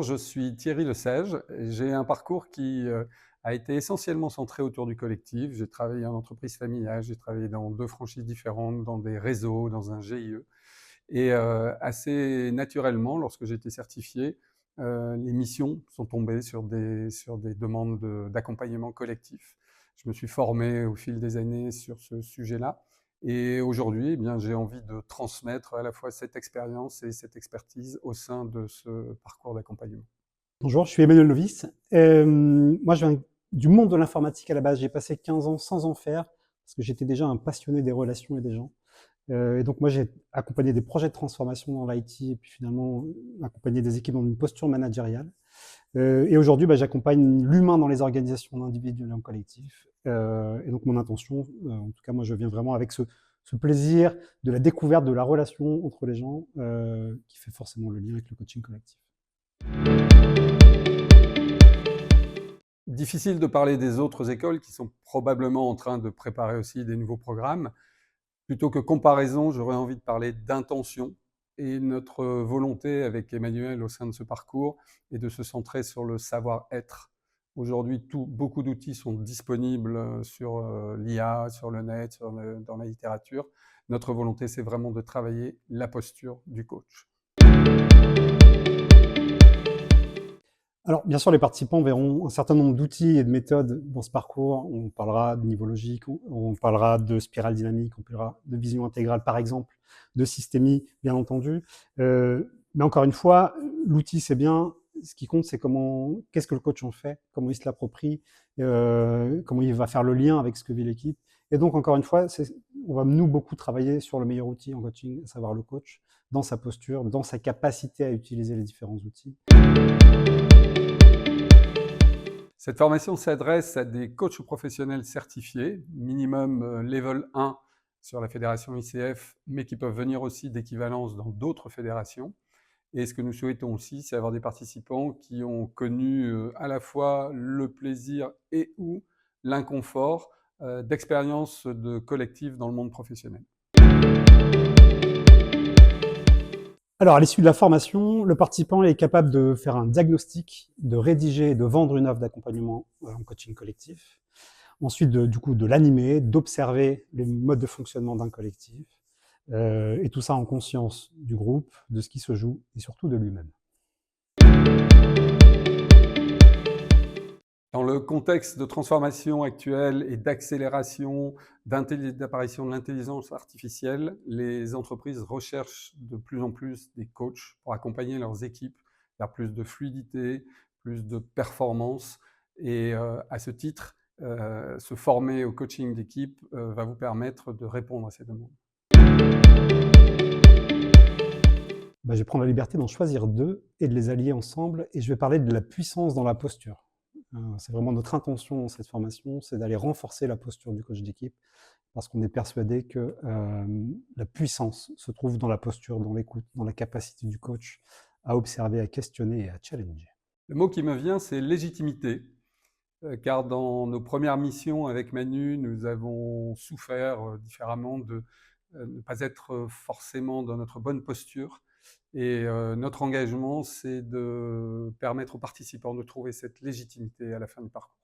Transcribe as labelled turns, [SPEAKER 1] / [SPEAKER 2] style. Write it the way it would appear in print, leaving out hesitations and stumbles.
[SPEAKER 1] Bonjour, je suis Thierry Lesège. J'ai un parcours qui a été essentiellement centré autour du collectif. J'ai travaillé en entreprise familiale, j'ai travaillé dans 2 franchises différentes, dans des réseaux, dans un GIE. Et assez naturellement, lorsque j'ai été certifié, les missions sont tombées sur des demandes d'accompagnement collectif. Je me suis formé au fil des années sur ce sujet-là. Et aujourd'hui, eh bien, j'ai envie de transmettre à la fois cette expérience et cette expertise au sein de ce parcours d'accompagnement.
[SPEAKER 2] Bonjour, je suis Emmanuel Novice. Moi, je viens du monde de l'informatique à la base. J'ai passé 15 ans sans en faire parce que j'étais déjà un passionné des relations et des gens. Et donc, moi, j'ai accompagné des projets de transformation dans l'IT et puis finalement accompagné des équipes dans une posture managériale. Et aujourd'hui, j'accompagne l'humain dans les organisations individuelles et en collectif. Et donc, mon intention, en tout cas, moi, je viens vraiment avec ce plaisir de la découverte de la relation entre les gens qui fait forcément le lien avec le coaching collectif.
[SPEAKER 1] Difficile de parler des autres écoles qui sont probablement en train de préparer aussi des nouveaux programmes. Plutôt que comparaison, j'aurais envie de parler d'intention et notre volonté avec Emmanuel au sein de ce parcours est de se centrer sur le savoir-être. Aujourd'hui, beaucoup d'outils sont disponibles sur l'IA, sur le net, dans la littérature. Notre volonté, c'est vraiment de travailler la posture du coach.
[SPEAKER 2] Alors, bien sûr, les participants verront un certain nombre d'outils et de méthodes dans ce parcours. On parlera de niveau logique, on parlera de spirale dynamique, on parlera de vision intégrale, par exemple, de systémie, bien entendu. Mais encore une fois, l'outil, c'est bien. Ce qui compte, c'est qu'est-ce que le coach en fait, comment il se l'approprie, comment il va faire le lien avec ce que vit l'équipe. Et donc, encore une fois, on va nous beaucoup travailler sur le meilleur outil en coaching, à savoir le coach, dans sa posture, dans sa capacité à utiliser les différents outils.
[SPEAKER 1] Cette formation s'adresse à des coachs professionnels certifiés, minimum level 1 sur la fédération ICF, mais qui peuvent venir aussi d'équivalence dans d'autres fédérations. Et ce que nous souhaitons aussi, c'est avoir des participants qui ont connu à la fois le plaisir et ou l'inconfort d'expériences de collectif dans le monde professionnel.
[SPEAKER 2] Alors, à l'issue de la formation, le participant est capable de faire un diagnostic, de rédiger et de vendre une offre d'accompagnement en coaching collectif. Ensuite, du coup, de l'animer, d'observer les modes de fonctionnement d'un collectif. Et tout ça en conscience du groupe, de ce qui se joue et surtout de lui-même.
[SPEAKER 1] Dans le contexte de transformation actuelle et d'accélération, d'apparition de l'intelligence artificielle, les entreprises recherchent de plus en plus des coachs pour accompagner leurs équipes vers plus de fluidité, plus de performance. Et à ce titre, se former au coaching d'équipe va vous permettre de répondre à ces demandes.
[SPEAKER 2] Je vais prendre la liberté d'en choisir 2 et de les allier ensemble. Et je vais parler de la puissance dans la posture. C'est vraiment notre intention dans cette formation, c'est d'aller renforcer la posture du coach d'équipe, parce qu'on est persuadé que la puissance se trouve dans la posture, dans l'écoute, dans la capacité du coach à observer, à questionner et à challenger.
[SPEAKER 1] Le mot qui me vient, c'est légitimité, car dans nos premières missions avec Manu, nous avons souffert différemment de ne pas être forcément dans notre bonne posture. Et notre engagement, c'est de permettre aux participants de trouver cette légitimité à la fin du parcours.